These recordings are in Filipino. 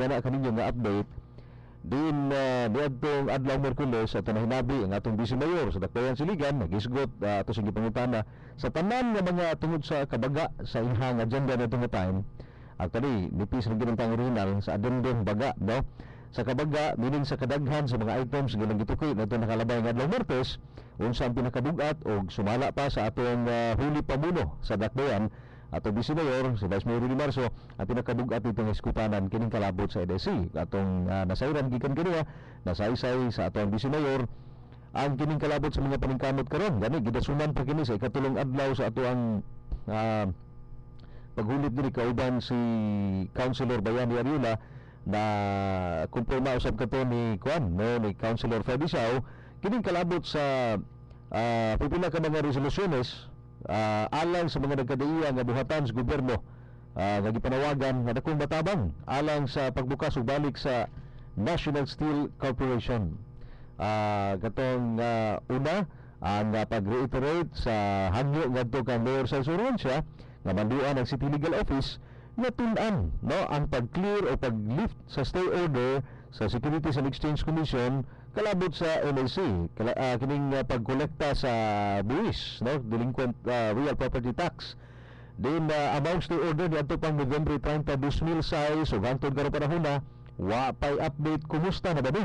nga na kaninyo nga update din diadtong adlaw Miyerkules at hinabi ang atong Vice Mayor sa Dakbayan Siligan nagisgot ato sa gipangutana sa tanan nga mga tungod sa kabaga sa ihang agenda nitong time. Actually nipis rin ginang original sa adendum baga, no? Sa kabaga meaning sa kadaghan sa mga items nga gitukoy nato nakalabay nga adlaw Martes unsa ang pinakabugat og sumala pa sa atong huli pamuno sa Dakbayan ato Vice Mayor si Vice Mayor Rudy Marso ang pinakabugat itong iskutanan kining kalabot sa EDC atong nasayran gikan kaniya nasaysay sa atong Vice Mayor ang kining kalabot sa mga paningkamot karon gani gidasuman pa kini sa ikatulong adlaw sa ato ang paghulit diri kauban si Councilor Bayani Ariola na kumpirma usab kato ni Kuan no ni Councilor Freddy Siao kining kalabot sa pipila ka mga resolusyones alang sa mga nagkadaiya nga buhatan sa gobyerno nga gipanawagan nga dakong matabang alang sa pagbukas ug balik sa National Steel Corporation. Katong una ang pag-reiterate sa hangyo ngadto kang Mayor Celso Roncia nga manduan ang City Legal Office nga tun-an no ang pag-clear o pag-lift sa stay order sa Securities and Exchange Commission kalabot sa NLC kining pagkolekta sa buwis no delinquent real property tax then among stay order niadto pang November 30, 2006 ug hangtod karon panahon na wa pay update kumusta na ba ni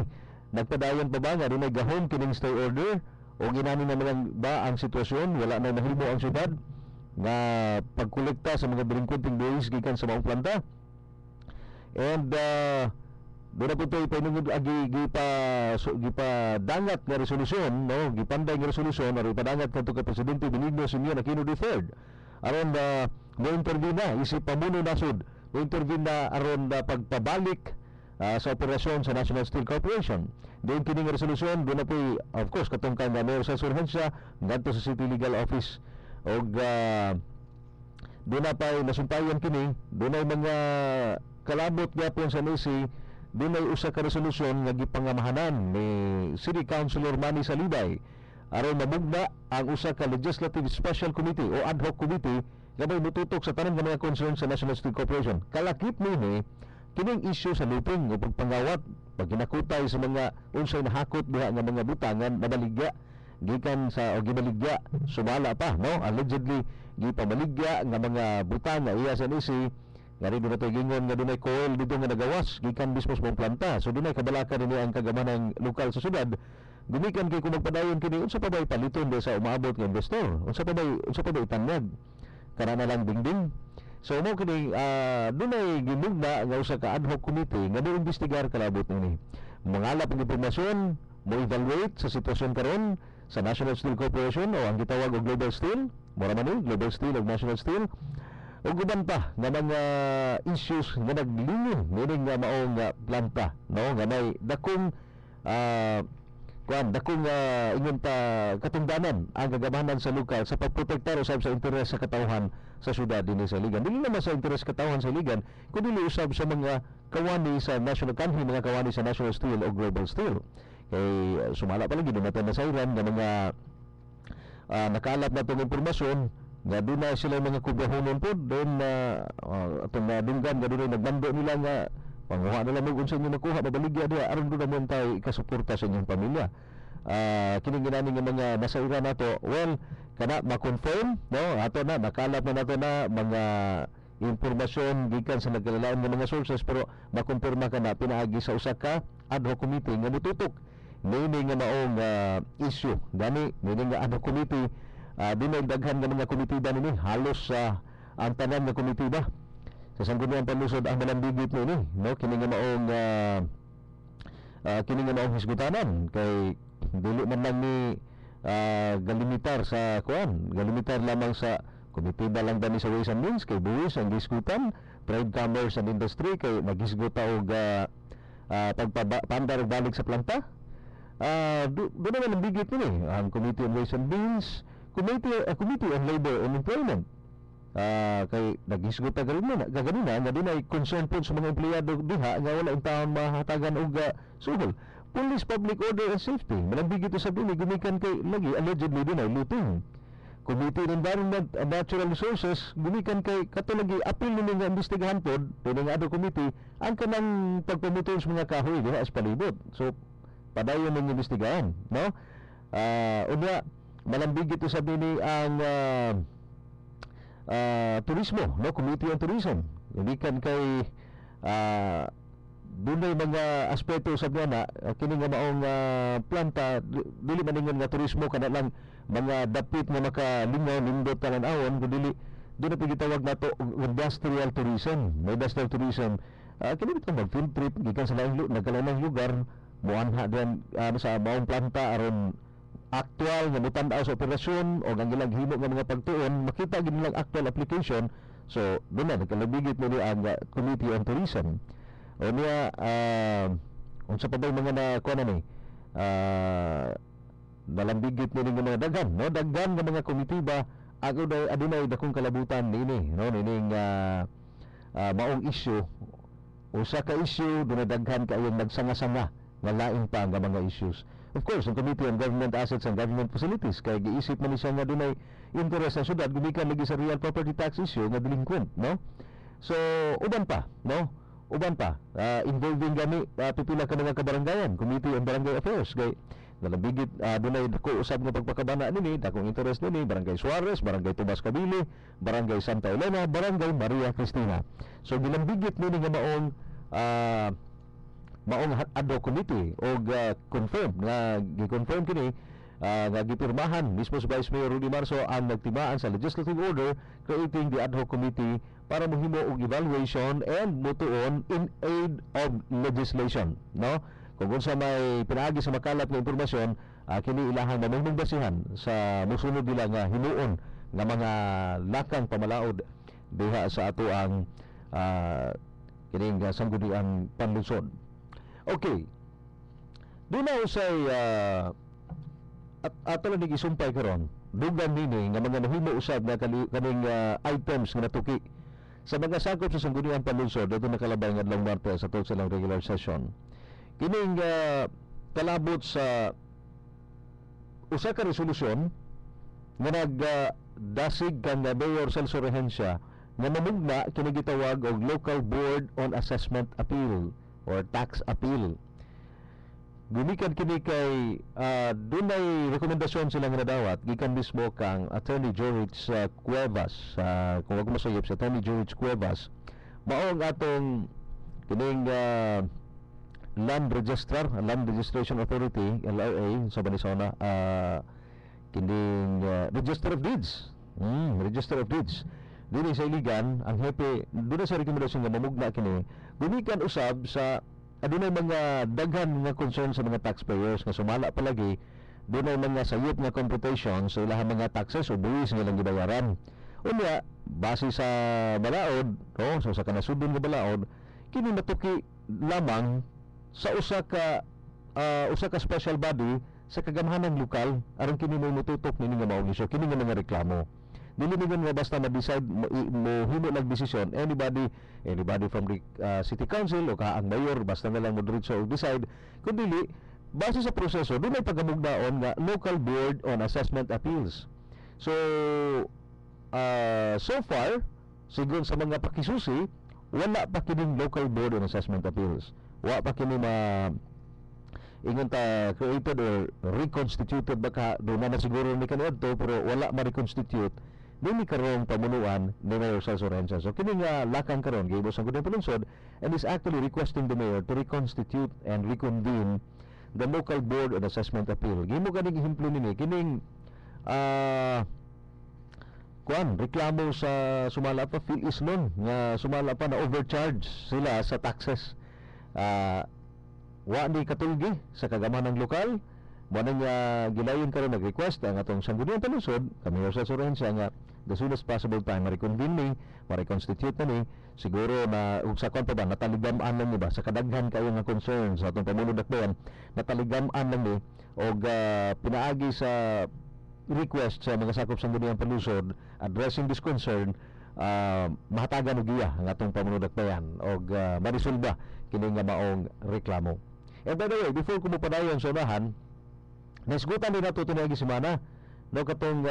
nagpadayon pa ba nga dinay gahom kining stay order o ginani na lang ba ang sitwasyon wala na nahimo ang syudad nga pagkolekta sa mga delinquenting buwis gikan sa maong planta and doon na po ito ipinungod gipa dangat nga resolusyon no gipanday nga resolusyon aron ipadangat kadto kay Presidente Benigno Senior Aquino III aron mo intervene na isip pamuno nasud mo intervene na aron pagpabalik sa operasyon sa National Steel Corporation. Doon kining resolusyon doon na po of course katong kang Mayor sa Surhensya ngadto sa City Legal Office og doon na pa nasumpayan kini doon ay mga kalabot gyapon sa NEC doon ay usa ka resolusyon nga gipangamahanan ni City Councilor Manny Salibay aron mabugna ang usa ka Legislative Special Committee o Ad Hoc Committee nga may mututok sa tanang mga concern sa National Steel Corporation. Kalakip nini kining issue sa looping o pagpangawat pagkinakutay sa mga unsay nahakot diha nga mga butangan nabaligya gikan sa o gibaligya sumala pa no allegedly gipabaligya nga mga butang nga iya sa NEC nga rin doon gingon nga dunay coil dito nga nagawas gikan mismo sa planta so dunay kabalaka rin ang kagamanang lokal sa syudad gumikan kay kung magpadayon kini unsa pa bay paliton sa umabot nga investor unsa pa bay itanyag kana na lang dingding so mo kini dunay ginugna nga usa ka ad hoc committee nga moimbestigar kalabot ni mangalap og impormasyon mo evaluate sa sitwasyon karon sa National Steel Corporation o ang gitawag og Global Steel mura man ni Global Steel ug National Steel o guban pa nga mga issues nga naglingin meaning nga maong planta no nga may dakong ingon ta katungdanan ang gagamanan sa lokal sa pagprotektar usab sa interes sa katawhan sa syudad dinhi sa Iligan dili naman sa interes katawhan sa Iligan kundi usab sa mga kawani sa national kanhi mga kawani sa National Steel o Global Steel kay sumala pa lagi doon natin nasayran nga mga nakalap na itong impormasyon nga doon na sila mga kubahonon po doon itong dunggan nga doon nagbando nila nga panguha nila mo kung sa inyo makuha mabaligya diya aron doon naman tayo ikasuporta sa inyong pamilya kining ginani nga mga nasayran nato well kana ma-confirm no ato na nakalap na nato na mga impormasyon gikan sa nagkalain ng mga sources pero makumpirma ka na pinaagi sa usa ka ad hoc committee nga mututok meaning nga maong issue gani meaning nga ad hoc committee dinay daghan nga mga komitiba nini halos ang tanan nga komitiba sa sangguniang panlusod ang malambigit nini no kini nga maong hisgutanan kay dili man lang ni galimitar sa galimitar lamang sa komitiba lang dani sa Ways and Means kay buwis ang gisgutan trade commerce and industry kay magisguta og pagpapandar balik sa planta doon naman ang bigit nini ang Committee on Ways and Means Committee on Labor and Employment kay nagisgot ta ganina nga dunay concern po sa mga empleyado diha nga wala intawon mahatagan og suhol Police Public Order and Safety malambig ito sa dili gumikan kay lagi allegedly dunay looting Committee on Environment and Natural Resources gumikan kay katulagi apil nini nga imbestigahan pod nga adto committee ang kanang pagpamutol sa mga kahoy diha sa palibot. So padayon ning imbestigahan, no? Unya malambig ito sa bini ang turismo, no? Committee on Tourism gumikan kay dunay mga aspeto sa na kini nga maong planta dili man ingon nga turismo kana lang mga dapit nga makalingaw nindot tanan-awon kundi doon na pagitawag nato industrial tourism. May industrial tourism kini bitaw mag field trip gikan sa lain nagkalainang lugar muanha diyan sa maong planta aron actual nga mutan-aw sa operasyon o ang ilang himo nga mga pagtuon makita gid nilang actual application. So doon na nagkalabigit mo ni ang Committee on Tourism. O niya unsa pa ba mga nakuha na ni nalambigit ni mga daghan, no? Daghan nga mga komitiba ako daw adunay dakong kalabutan nini, no? Nining maong issue usa ka issue dunay daghan kaayo nagsanga-sanga nga lain pa nga mga issues. Of course, ang Committee on Government Assets and Government Facilities kay giisip man ni siya nga dunay interes sa syudad gumikan lagi sa real property tax issue nga delinquent, no? So uban pa, no? Uban pa involving gani pipila ka mga kabarangayan, Committee on Barangay Affairs kay nalabigit dunay dako usab nga pagpakabana nini dakong interes nini Barangay Suarez, Barangay Tomas Cavite, Barangay Santa Elena, Barangay Maria Cristina. So gilambigit nini nga maong ad hoc committee o confirm nga gi-confirm kini nga gipirmahan mismo sa Vice Mayor Rudy Marso ang nagtimaan sa legislative order creating the ad hoc committee para mohimo og evaluation and mutuon in aid of legislation, no? Kung unsa may pinaagi sa makalap nga impormasyon kini ilahang mamahimong basihan sa mosunod nila nga himuon nga mga lakang pamalaod diha sa ato ang kining sangguniang panlungsod. Okay. Doon na usay ato lang isumpay karon dugan nini nga mga nahimo usab na kaning items nga natuki sa mga sakop sa sangguniang panlungsod dito nakalabay nga adlong Martes sa tuig silang regular session. Kining kalabot sa usa ka resolusyon nga nagdasig kang Mayor Celso Regencia nga mamugna kini gitawag og Local Board on Assessment Appeal or Tax Appeal. Gumikan kini kay dunay rekomendasyon sila nga nadawat gikan mismo kang Attorney George Cuevas, kung wag masayop sa Attorney George Cuevas mao ang atong kining Land Registration Authority LRA sa Banisona kining Register of Deeds. Register of Deeds dili sa iligan ang hepe dunay sa rekomendasyon nga mamugna kini gumikan usab sa adunay mga daghan nga concern sa mga taxpayers nga sumala palagi dunay mga sayop nga computation sa ilahang mga taxes o buwis nga lang gibayaran. Unya base sa balaod, no, so sa kanasudon nga balaod kini matuki lamang sa usa ka special body sa kagamhanang lokal aron kini mututok nini nga maong isyu kini nga mga reklamo. Dili ningon nga basta ma-decide mo himo lang desisyon anybody from the city council o ang mayor basta na lang mo diretso og decide kundi base sa proseso dunay pagkamugnaon nga Local Board on Assessment Appeals. So so far sigon sa mga pakisusi wala pa kining Local Board on Assessment Appeals. Wa pa kini ingon ta created or reconstituted baka doon na siguro ni kaniadto pero wala ma-reconstitute dili karong pamunuan ni Mayor Celso Regencia. So kini nga lakang karon gihimo sa gudang palunsod and is actually requesting the mayor to reconstitute and reconvene the Local Board on Assessment Appeal. Gihimo kaning ehemplo nini kining reklamo sa sumala pa PhilISLon nga sumala pa na overcharge sila sa taxes. Wa ni katulgi sa kagamhanang lokal mo na nga gilayon karon nag-request ang atong sangguniang palusod kami sa Regencia nga the soonest possible time ma-reconvene ma-reconstitute na ni siguro na ug sa kon pa ba nataligaman lang ni ba sa kadaghan kayo nga concerns sa atong pamuno dakbayan nataligaman lang ni og pinaagi sa request sa mga sakop sangguniang palusod addressing this concern mahatagan og iya ang atong pamuno dakbayan og marisolba kini nga maong reklamo. And by the way, before ko mo padayon sa unahan, nasgutan din nato tinagi semana no katong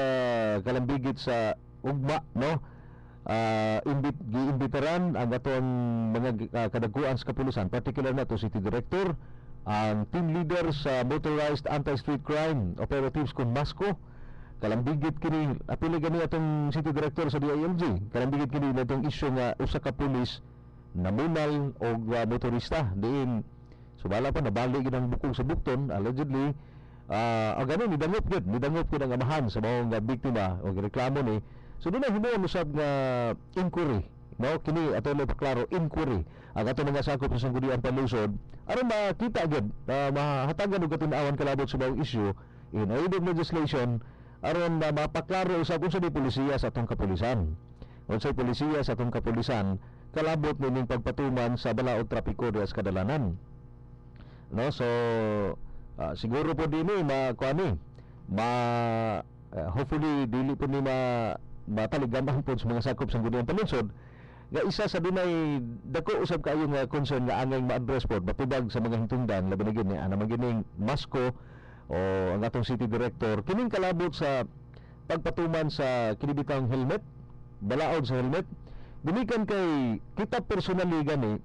kalambigit sa ugma, no, giimbitaran ang atong mga kadaguan sa kapulisan, particular na to city director, ang team leader sa motorized anti-street crime operatives kon MASCO. Kalambigit kini apili gani atong city director sa DILG, kalambigit kini natong isyu nga usa ka pulis namunal og motorista diin subala pa nabali gid ang bukong sa bukton allegedly. Gani nidangop gid ang amahan sa mga biktima o reklamo ni. So doon na himuon usab nga inquiry, no, kini ato na paklaro inquiry ang ato mga sakop sa sangguniang panlusod aron makita gid mahatagan og katun-awan kalabot sa mga issue in aid of legislation aron mapaklaro usab unsa ni polisiya sa atong kapulisan, unsay polisiya sa atong kapulisan kalabot nining pagpatuman sa balaod trapiko diha sa kadalanan, no. So siguro po din hopefully dili po ni mataligaman po sa mga sakop sa sangguniang panlusod nga isa sa dunay dako usab kayo nga concern nga angay ma-address po batubag sa mga hintungdan labi na gini ana magining MASCO o ang atong city director kining kalabot sa pagpatuman sa kinibitang helmet, balaod sa helmet. Gumikan kay kita personally gani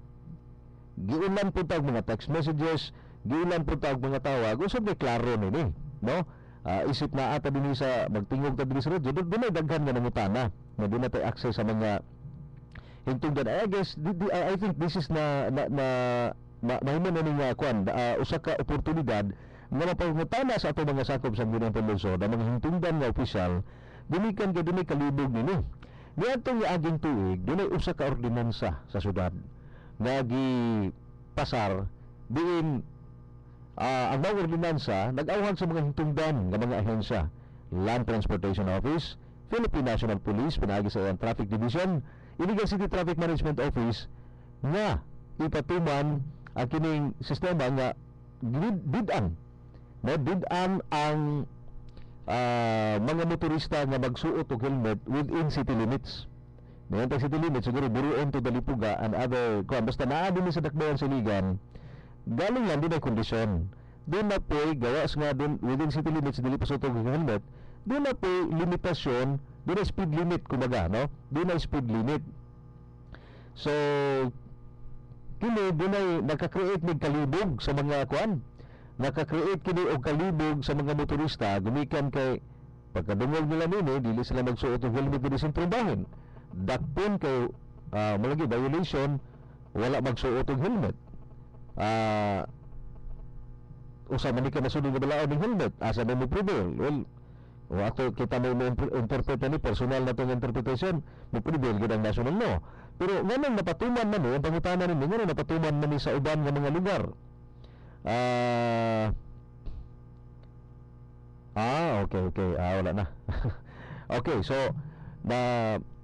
giulan po tag mga text messages, giulan po tag mga tawag usab kay klaro nini, no. Isip na ata dinhi sa magtingog ta dinhi sa radyo dunay daghan nga nangutana na di na tay access sa mga hintungdan. I guess I think this is mahimo na ning usa ka oportunidad nga mapangutana sa ato mga sakop sa sangguniang panlusod ang mga hintungdan nga opisyal gumikan kay dunay kalibog nini. Niadtong aging tuig dunay usa ka ordinansa sa syudad nga gipasar diin ang mga ordinansa nag-awhan sa mga hintungdan nga mga ahensya, Land Transportation Office, Philippine National Police pinaagi sa Traffic Division, Iligan City Traffic Management Office nga ipatuman ang kining sistema nga didan ang mga motorista nga magsuot og helmet within city limits. Ngayon tag city limits siguro buruon to Dalipuga and other basta naa din sa dakbayan sa Iligan galing lang din ay kondisyon. Doon na po'y gawas nga din within city limits dili pa sutog ng helmet. Doon na po'y limitasyon, doon na speed limit kumbaga, no? Doon na speed limit. So kini doon ay nakakreate ng kalibog sa mga nakakreate kini og kalibog sa mga motorista gumikan kay pagkadungog nila nini dili sila magsuot og helmet dinhi sa trabahin. Dakpon kay malagi violation wala magsuot og helmet. Usa man ka nasunod nga balaod ng helmet asa na mo prevail. Well, ato kita mo interpret ni personal na tong interpretation mo prevail gid ang national law. Pero nganong napatuman man ang pangutana ni nganong napatuman man sa uban nga mga lugar. Okay. Wala na. Okay, so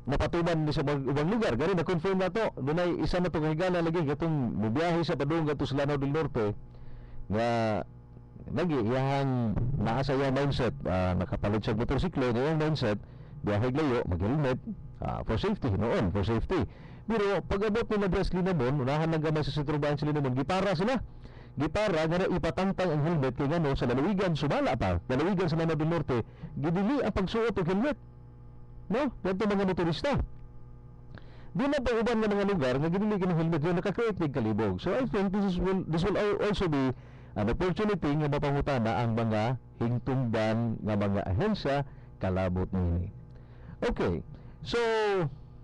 napatuman ni sa ubang lugar gani na confirm na to dunay isa na to higala lagi gatong mobiyahe sa padung gato sa Lanao del Norte nga lagi iyang naa sa iyang mindset nakapalit sa motorsiklo na iyang mindset biyahe layo mag-helmet for safety pero pag-abot nila dress linamon unahan lang gamay sa sitrubahan sila linamon gipara nga na ipatangtang ang helmet kay ngano sa lalawigan sumala pa lalawigan sa Lanao del Norte gidili ang pagsuot og helmet, no? Dito mga motorista. Di na pa uban nga mga lugar nga ginili ng helmet nga nakakreate ng kalibog. So I think this will also be an opportunity nga mapangutana ang mga hingtungdan nga mga ahensya kalabot nini. Okay. So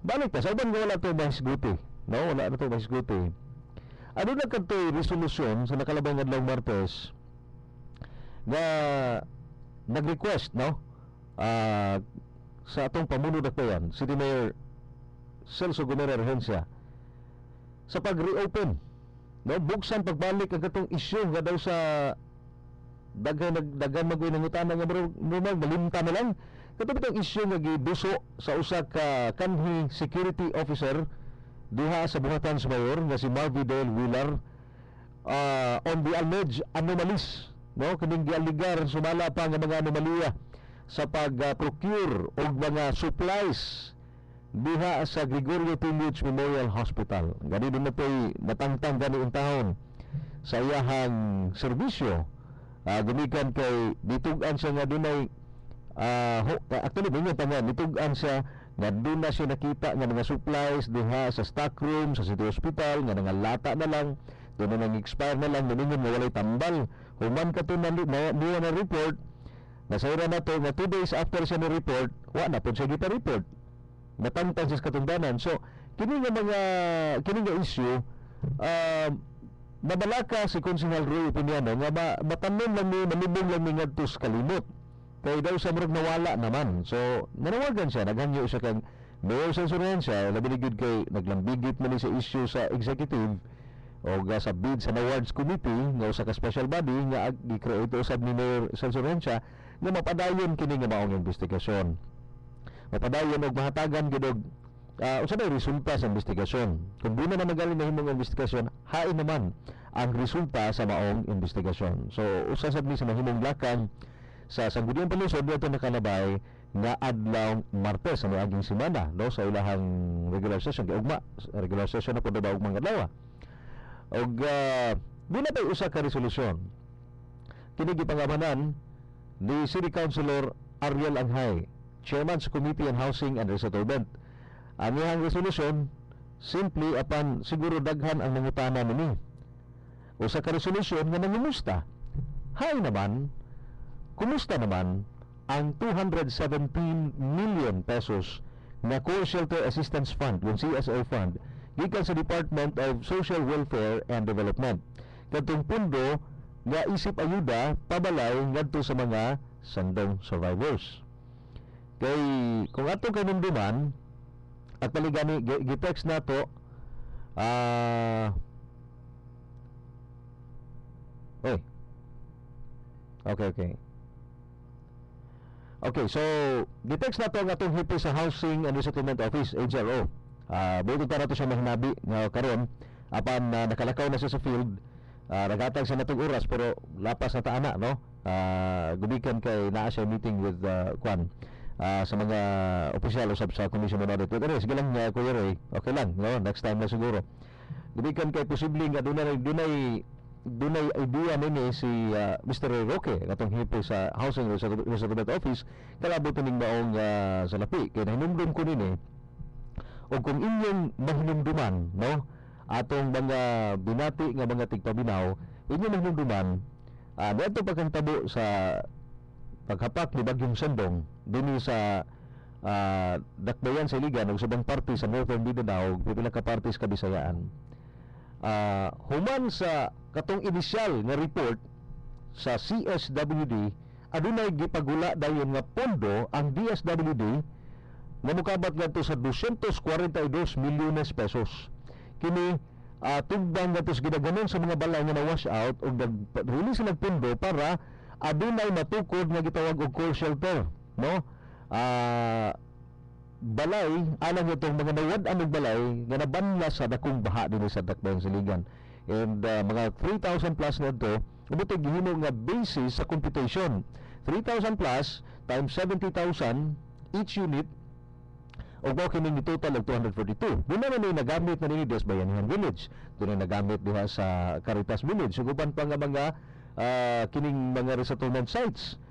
balik ta sa uban nga wala to mahisguti, no? Wala na to mahisguti. Ano na kadtoy resolusyon sa nakalabang adlawng Martes nga nag-request, no? Sa atong pamuno dakbayan City Mayor Celso Gomera Rehencia sa pag-reopen, no, buksan pagbalik ang katong isyu nga daw sa daghan magoy nangutana nga normal malimta na lang katong itong isyu nga giduso sa usa ka kanhi security officer diha sa buhatan sa mayor nga si Marvy Dale Wheeler on the alleged anomalies, no, kining gialigar sumala pa nga mga anomalya sa pag-procure og mga supplies diha sa Gregorio Tillage Memorial Hospital. Gani din natangtang gani ang taon sa iyahang serbisyo. Gumikan kay ditugan siya nga dunay actually mingon tangan nitugan siya nga doon na siya nakita nga mga supplies diha sa stock room sa City Hospital nga nga lata na lang, doon na nang-expire na lang, mingon nga walay tambal. Human ka to niya na report, nasayra na to nga 2 days after siya na-report, wa na po siya report. Natangtang siya katungdanan. So kini nga issue, nabalaka si Consignal Roy Piniano nga matanon lang ni manubong lang ni ngadto sa kalimot. Kaya daw sa murag nawala naman. So, nanawagan siya, naghanyo siya kang Mayor Sansorencia, labi gid kay naglambigit man sa issue sa executive o sa bid sa awards committee nga usa ka special body nga gi-create usab ni Mayor Sansorencia nga mapadayon kini nga maong investigasyon. Mapadayon og mahatagan gid og unsa may resulta sa investigasyon. Kung di na magaling na himong investigasyon, hain naman ang resulta sa maong investigasyon. So, usa sad ni sa mahimong lakang sa Sangguniang Palusod dito nakalabay nga adlaw Martes sa miaging semana no sa ilahang regular session regular session na pud ba og mga adlaw og dili pa usa ka resolusyon kini gipangamanan ni City Councilor Ariel Anghay, Chairman sa Committee on Housing and Resettlement. Ang iyang resolusyon simply apan siguro daghan ang mangutana nini. Usa ka resolusyon nga nangumusta hay naman kumusta naman ang 217 million pesos na Core Shelter Assistance Fund, yung CSA Fund, gikan sa Department of Social Welfare and Development. Katong pundo nga isip ayuda pabalay ngadto sa mga sandong survivors. Kay kung ato kanunduman at paligani gi-text nato Okay, so di-text na to ang atong hipo sa Housing and Resettlement Office, HRO. Buto ta nato siya mahinabi nga karon apan nakalakaw na siya sa field. Nagatag sa natong oras pero lapas na taana no. Gubikan kay naa siya meeting with sa mga opisyal usab sa Commission on Audit. Pero sige lang Kuya Roy, okay lang no, next time na siguro. Gubikan kay posible nga dunay idea nini si Mr. Roque katong hipo sa Housing Resettlement Office kalabot ning maong salapi kay nahinumdum ko nini o kung inyong mahinumduman no atong mga binati nga mga tigpabinaw inyong mahinumduman dito pagkantabo sa paghapak ni Bagyong Sandong dinhi sa Dakbayan sa Iligan ug subang parte sa Northern Mindanao pipila ka parte sa Kabisayaan. Human sa katong inisyal nga report sa CSWD adunay gipagula dayon nga pondo ang DSWD nga mokabat ngadto sa 242 milyones pesos. Kini tugdang ngadto sa gidaganon sa mga balay nga na-wash out ug nag-release sila pondo para adunay matukod nga gitawag og core shelter, no? Balay alang itong mga nawad-an og balay nga nabanla sa dakong baha dinhi sa Dakbayan Siligan. And mga 3,000 plus na ito umutay gihimo nga basis sa computation 3,000 plus times 70,000 each unit o ba kining total of 242. Doon naman yung nagamit na nini des Bayanihan Village, doon na nagamit diha sa Caritas Village, suguban pa nga mga kining mga resettlement sites.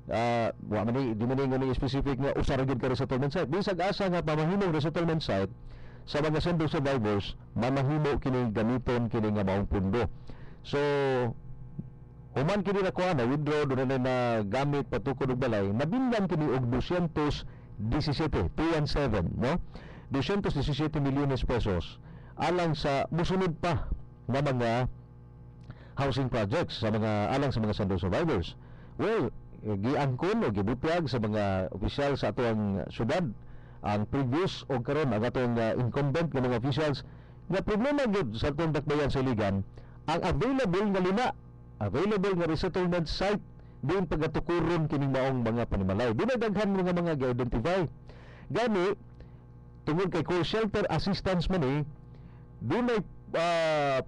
Wa man di man ni specific nga usa ra gyud ka resettlement site. Bisag asa nga pamahimong resettlement site sa mga sendong survivors, mamahimo kini gamiton kini nga maong pundo. So human kini na kuha na withdraw doon na gamit patukod og balay, nabindan kini og 217 no? 217 milyones pesos alang sa musunod pa nga mga housing projects sa mga alang sa mga sendong survivors. Well, giangkon o gibutyag sa mga opisyal sa atong syudad ang previous o karon ang atong incumbent nga mga officials nga problema gyud sa atong Dakbayan sa Iligan ang available nga resettlement site diin pagatukuron kining maong mga panimalay. Dinadaghan mga ga-identify gani tungod kay core shelter assistance man dunay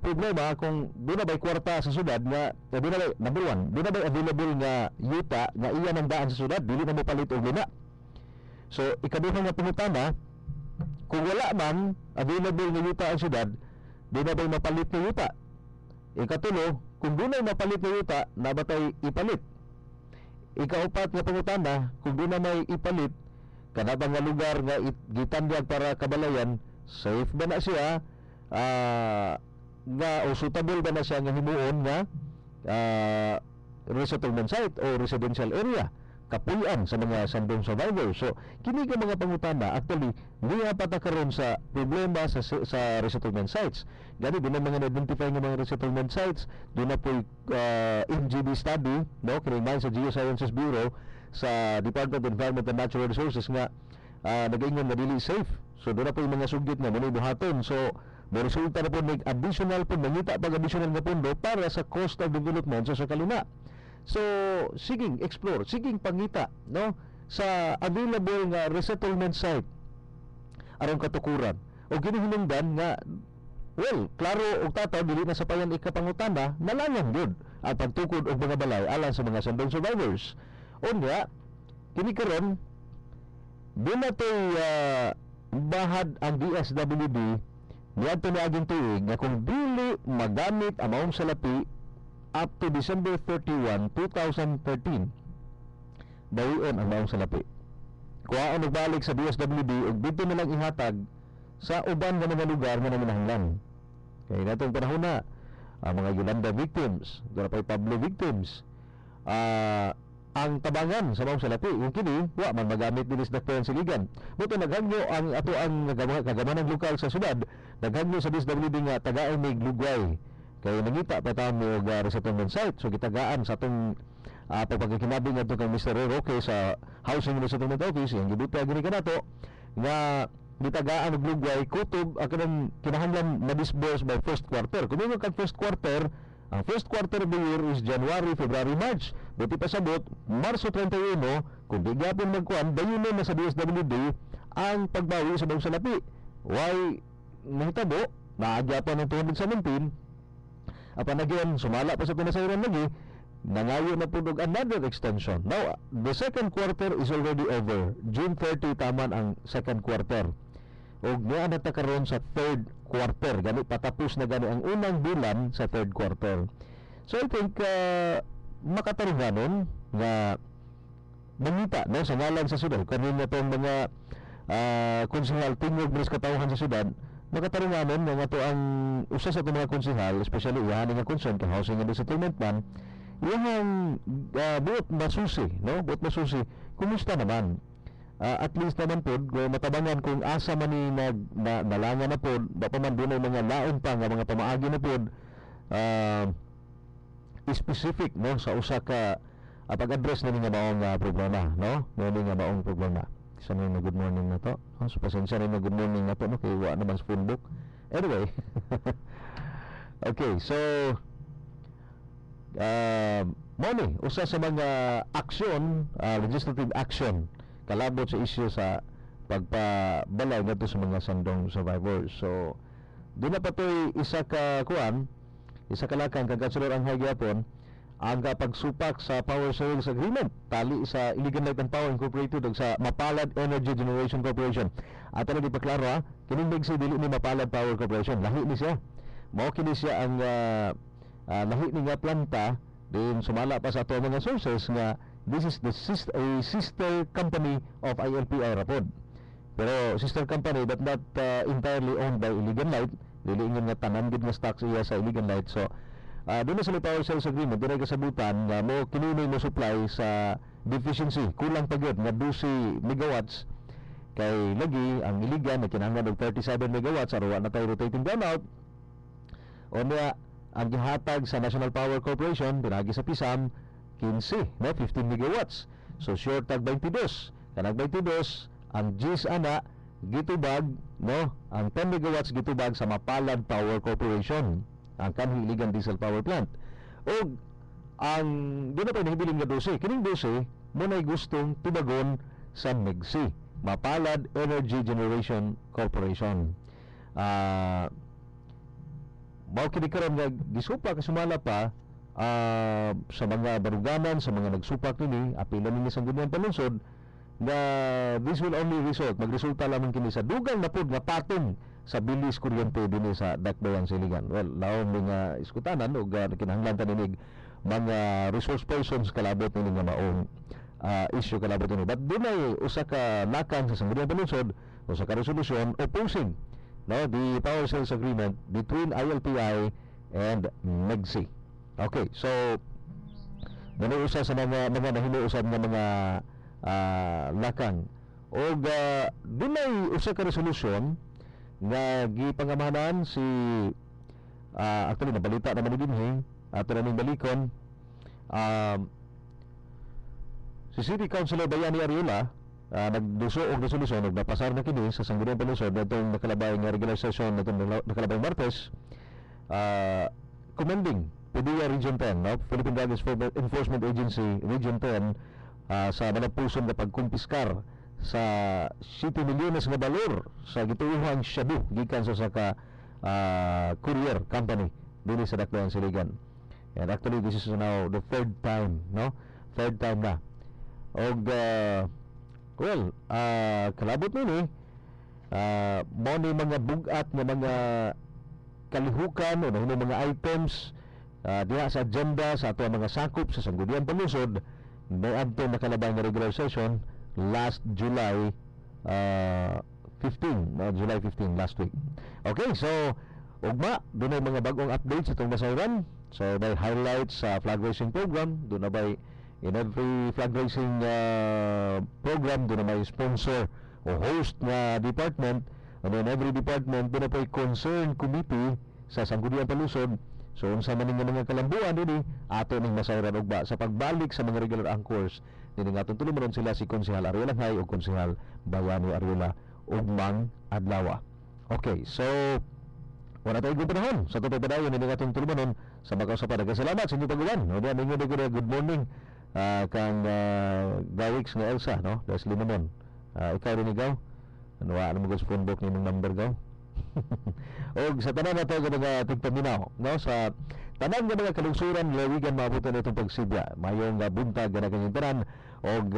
problema kung doon na ba'y kwarta sa syudad nga doon na ba'y, number one, doon na ba'y available nga yuta nga iyan ang daan sa syudad, dili na mo palit og luna. So ikaduha nga pangutana, kung wala man available nga yuta ang syudad, doon na ba'y mapalit nga yuta. Ikatulo, kung doon na mapalit nga yuta, nabatay ipalit. Ikaupat nga pangutana, kung di na may ipalit kana ba nga lugar nga gitandyag para kabalayan, safe ba na siya nga o suitable ba na siya nga himuon nga resettlement site o residential area kapuy-an sa mga sandong survivors. So kini ka mga pangutana actually niya pata karon sa problema sa resettlement sites. Gani din ang mga identify nga mga resettlement sites, doon na po MGB study, no, kinaman sa Geosciences Bureau sa Department of Environment and Natural Resources nga nag-ingon na dili safe. So doon na po yung mga sugyot nga muli buhaton. So resulta na po ng additional po, nangita pag additional na pondo para sa cost of development sa kalina. So siging explore, siging pangita, no, sa available nga resettlement site aron katukuran. O ginihinungdan nga well, klaro og tataw dili na sa payan ikapangutana, nalangan gyud ang pagtukod og mga balay alang sa mga sandong survivors. Unya, kini karon doon na to'y bahad ang DSWD niadto niaging tuig nga kung dili magamit ang maong salapi up to December 31, 2013 bawion ang maong salapi. Kuhaan nagbalik sa DSWD ug dito na lang ihatag sa uban nga mga lugar nga nanginahanglan. Kaya natong panahon na ang mga Yolanda victims, doon pa Pablo victims, ang tabangan sa maong salapi yung kini wa man magamit dinis dakpan siligan. Buto naghangyo ang ato ang kagamanang lokal sa syudad, naghangyo sa DSWD nga tagaay mig lugway kay nangita pa ta mo og resettlement site. So gitagaan sa atong pagpagkinabi nga kang Mr. Roque sa Housing and Resettlement Office yang gibuta gini kanato nga gitagaan og lugway kutob ang kinahanglan ma-disburse by first quarter. Kung mo kag first quarter, ang first quarter of the year is January, February, March. Buti pa sabot, Marso 31, kung di gyapon magkuan, dayon na sa DSWD ang pagbawi sa bawang salapi. Why nahitabo, naagyapon ng 217, apan again, sumala pa sa pinasayran lagi, nangayo na po another extension. Now, the second quarter is already over. June 30, taman ang second quarter. O niya na ta karon sa third quarter, gani patapos na gani ang unang bulan sa third quarter. So I think makatarunganon nga mangita no sa ngalan sa syudad kanina tong mga konsehal tingog sa katawhan sa syudad, makatarunganon nga to ang usa sa mga konsehal, especially yan nga concern kay Housing and Settlement Man, yung buot masusi, no, buot masusi kumusta naman. At least naman po matabangan kung asa man ni nalangan na po, baka man doon ay mga laon pa nga mga pamaagi na po specific no sa usa ka pag-address na nga maong problema, no, nga maong problema. Isa na good morning na to, so pasensya na good morning na to, no, kay wa naman sa phone book anyway. Okay, so money usa sa mga aksyon, legislative action kalabot sa isyu sa pagpabalay ngadto sa mga sandong survivors. So doon na patoy isa ka lakang kagasulor ang hagyapon ang pagsupak sa Power Sales Agreement tali sa Iligan Light and Power Incorporated ug sa Mapalad Energy Generation Corporation. At ano di pa klaro kining big dili ni Mapalad Power Corporation, lahi ni siya. Mao kini siya ang lahi ni nga planta din sumala pa sa ato mga sources nga this is the sister company of ILPI Rapod. Pero sister company but not entirely owned by Iligan Light. Dili nga tanan gid nga stocks iya sa Iligan Light. So doon na sa Power Sales Agreement dinay kasabutan nga mo kinunay mo supply sa deficiency kulang pa gyud nga 12 megawatts kay lagi ang Iligan na kinahanglan og 37 megawatts aron na tayo rotating brownout. O niya ang gihatag sa National Power Corporation pinagi sa PISAM 15, no, 15 megawatts. So short tag 22. Kanang 22 ang GIS ana gitubag, no, ang 10 megawatts gitubag sa Mapalad Power Corporation, ang kanhing Iligan Diesel Power Plant. O ang doon na pa nahibiling nga 12, kining 12 mo na'y gustong tubagon sa MEGC, Mapalad Energy Generation Corporation. Mao kini karon nga gisupa kasumala pa sa mga baruganan, sa mga nagsupak nini, apilan nini sa ganyang palunsod na this will only result, magresulta lamang kini sa dugang na pod nga patong sa bilis kuryente dinhi sa Dakbayan Siligan. Well, laom ni nga iskutanan ug kinahanglan ta ninig mga resource persons kalabot ni nga maong issue kalabot ni. But dunay usa ka lakang sa Sangguniang Palunsod, usa ka resolusyon opposing the power sales agreement between ILPI and MEGSI. Okay, so dunay usa sa mga nahinuusab nga mga lakang og dunay usa ka resolusyon nga gipangamanan si actually nabalita naman ni dinhi ato na ning balikon si City Councilor Bayani Ariola nagduso og resolusyon og napasar na kini sa Sangguniang Palusod natong nakalabay nga regular session natong nakalabay Martes commending PDEA Region 10 Philippine Drug Enforcement Agency Region 10 sa malapuson na pagkumpiskar sa 7 milyones nga balor sa gituuhang shabu gikan sa saka courier company dinhi sa Dakbayan Siligan. And actually this is now the third time na og kalabot nini mo ni mga bugat nga mga kalihukan o mga items diha sa agenda sa ato mga sakop sa Sangguniang Palusod na adto nakalabay nga regular session last July 15 last week. Okay, so ugma dunay mga bagong updates itong nasayran. So may highlights sa flag racing program. Doon na by in every flag racing program doon na may sponsor o host na department, and in every department doon na po concerned committee sa Sangguniang Palusod. So unsa man ning mga kalambuan dinhi ato ning masayran ugba sa pagbalik sa mga regular anchors dinhi nga tulungon sila si Konsehal Ariola Ngay o Konsehal Bayani Ariola ugmang adlaw. Okay, so wala tayo panahon sa tupay padayon dinhi nga tulungon sa makausap. Salamat sa inyong pag-uwan. No, good morning kang Gawix nga Elsa, no? Leslie Mamon. Ikaw rin igaw. Ano mo sa phone book nimong number gaw? Og sa tanan nato nga mga tigpaminaw, no? Sa tanan nga mga kalungsuran lawigan maabutan itong pagsibya. Mayong buntag nga kanyang tanan og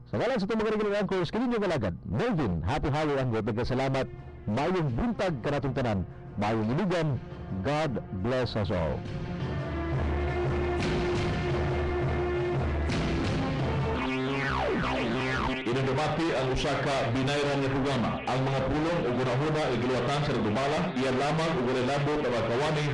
sa ngalan sa itong mga regular anchors kini yung kalagad. Melvin, happy Halloween ang salamat. Mayong buntag kanatong tanan. Mayong iligan. God bless us all. Inadumati ang usa ka binayran nga programa. Ang mga pulong o gunahuna ay giluwatan sa nagdumala, iyan lamang o walay labot ang mga kawani